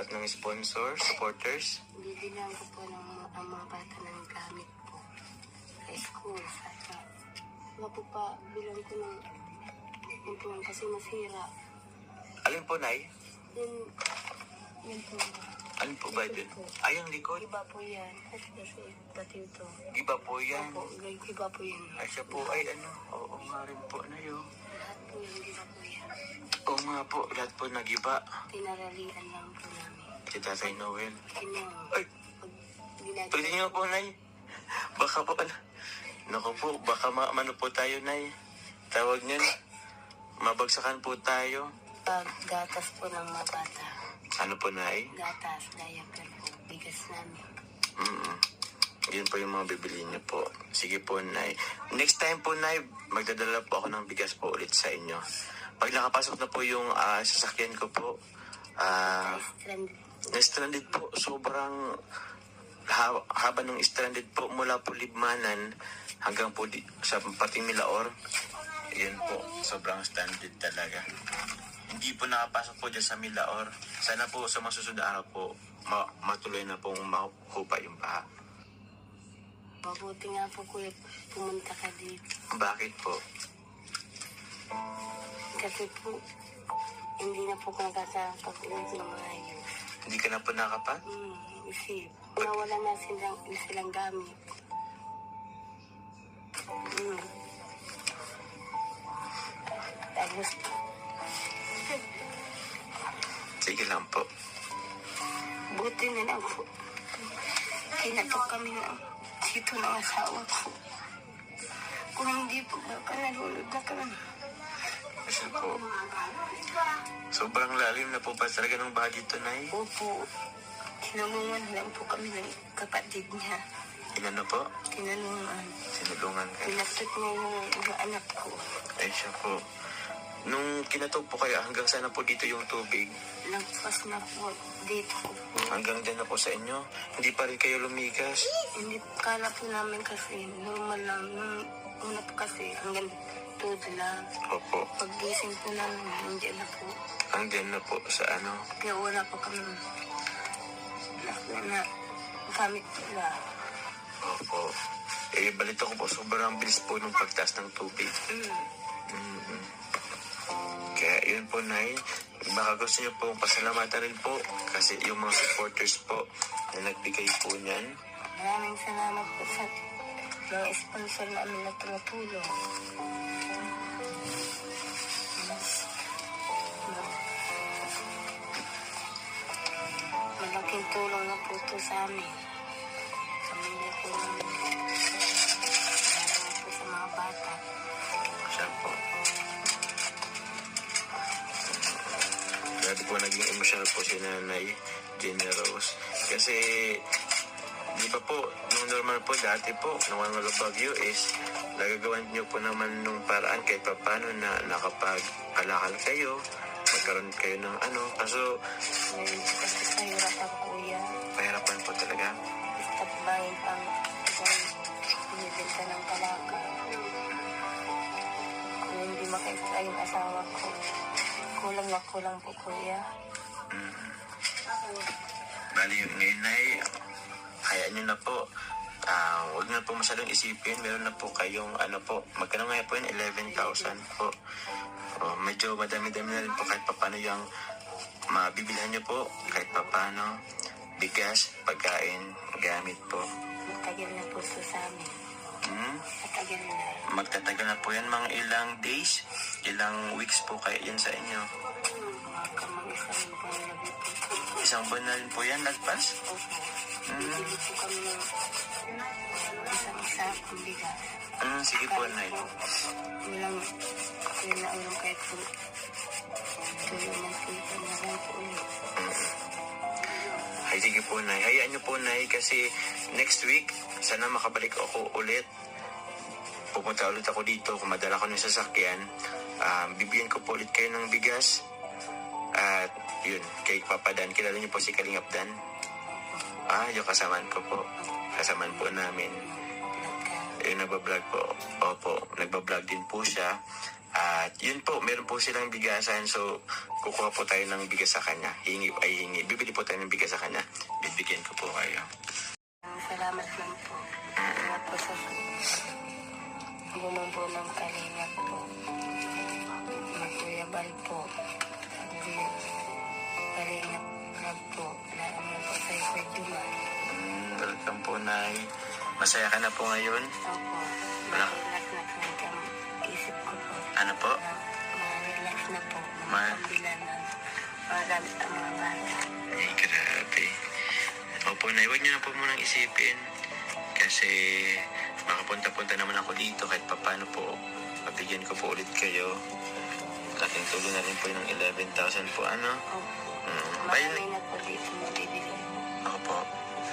lahat ng sponsor, supporters. Bibilang ko po ang mga bata ng gamit po sa school. Saka, wala po pa bilang ko ng untuan kasi masira. Alin po, Nay? Yun po. Alin po ba dun? Ay, ang likod. Iba po yan. Kasi dati ito. Iba po yan. Opo, iba po yan. Ay, siya po ay ano. Oo nga rin po, Nay. Oh. Lahat po yan, iba po yan. Oo nga po, lahat po nagiba. Tinaralian lang po namin. Si Tatay Noel. Kanyang, Ay, pwede niyo po, Nay. Baka po, ano. Naku po, baka maano po tayo, Nay. Tawag niyan. Mabagsakan po tayo. gatas po ng mga bata. Ano po, Nay? Gatas, diaper po, bigas namin. Yun po yung mga bibili niyo po. Sige po, Nay. Next time po, Nay, magdadala po ako ng bigas po ulit sa inyo. Pag nakapasok na po yung sasakyan ko po, na-stranded po. Sobrang haba ng stranded po mula po Libmanan hanggang po sa pating Milaor. Yun po, sobrang stranded talaga. Hindi po nakapasok po dyan sa Milaor. Sana po sa masusunod na araw po, matuloy na pong makupa yung baha. Mabuti nga po kuya, pumunta ka dito. Bakit po? Kasi po, hindi na po ko nakakapag-ulit ng maayos. Hindi ka na po nakapag? Isip. Nawala na silang gamit. Tapos, Sige lang po. buti na lang po. Kinatok kami ng dito ng asawa ko. Kung hindi po, baka nalulod na kami. Kasi po, sobrang lalim na po pa talaga ng baha dito, Nay. Opo, tinulungan lang po kami ng kapatid niya. Inano po? Tinulungan. Sinulungan ka. Pinakit niya yung mga anak ko. Ay siya po. Nung kinatok po kayo, hanggang sana po dito yung tubig? Nagpas na po dito. Hanggang dyan na po sa inyo? Hindi pa rin kayo lumigas? Hindi, kala po namin kasi normal lang. Nung una po kasi hanggang tuod lang. Opo. Paggising po namin, hindi na po. Hanggang na po sa ano? Kaya wala pa kami na gamit nila. Opo. Balita ko po, sobrang bilis po nung pagtaas ng tubig. Kaya yun po, Nay. Baka gusto niyo po pasalamatan rin po kasi yung mga supporters po na nagbigay po niyan. Maraming salamat po sa mga sponsor namin na tumutulong. Malaking tulong na po ito sa amin. Pamilya po namin. Salamat po sa mga bata. Siya po. Dati po naging emotional po si Nanay Jenny Rose. Kasi, di ba po, nung normal po, dati po, nung walang bagyo is, nagagawan niyo po naman nung paraan kahit pa paano na nakapag-alakal kayo, magkaroon kayo ng ano. Kaso, Ngayon po kasi kahirapan kuya. pahirapan po talaga. Stop buying pang isang binibenta ng palaka. Kung hindi makaisa yung asawa ko, kulang na kulang po kuya. Bali, ngayon ay, hayaan nyo na po. Huwag na po masyadong isipin. Meron na po kayong, ano po, magkano nga po yun? 11,000 po. Medyo madami-dami na rin po kahit papano yung mabibilhan nyo po. Kahit papano, bigas, pagkain, gamit po. Matagal na po ito sa amin. Matagal na. Magtatagal na po yan mga ilang days, ilang weeks po kaya yan sa inyo. Mga isang buwan na dito. Isang buwan na rin po yan, lagpas. Opo. Bibili po kami ng isang-isa ang bigas. Sige po, Nay. Walang ulang kahit po. Tulong ng tita na lang po ulit. Ay, sige po, Nay. Hayaan nyo po, Nay, kasi next week, sana makabalik ako ulit. Pupunta ulit ako dito, kung madala ko ng sasakyan. Bibigyan ko po ulit kayo ng bigas. At yun, kay Papa Dan. Kilala niyo po si Kalingap Dan? Yung kasamaan ko po. Kasamaan po namin. Yung nagbablog po. Opo, nagbablog din po siya. At yun po, meron po silang bigasan. So, kukuha po tayo ng bigas sa kanya. Hingi. Bibili po tayo ng bigas sa kanya. Bibigyan ko po kayo. Salamat lang po. Salamat po sa bumubunong kalingap po. Magkuyabal po. Kalingap vlog po. Naman po sa Sir Juma. Welcome po, Nay. Masaya ka na po ngayon? Opo. Wala. Relax na po ang isip ko po. Ano po? Ma-relax na po. Ma- Makapila ng mga gamit ang mga bata. Ay, grabe. Opo, Nay, huwag niyo na po munang isipin. Kasi makapunta-punta naman ako dito kahit papano po. Mabigyan ko po ulit kayo. Laking tuloy na rin po yung 11,000 po, ano? Opo. Bye, Marami na po dito mabibili. Opo.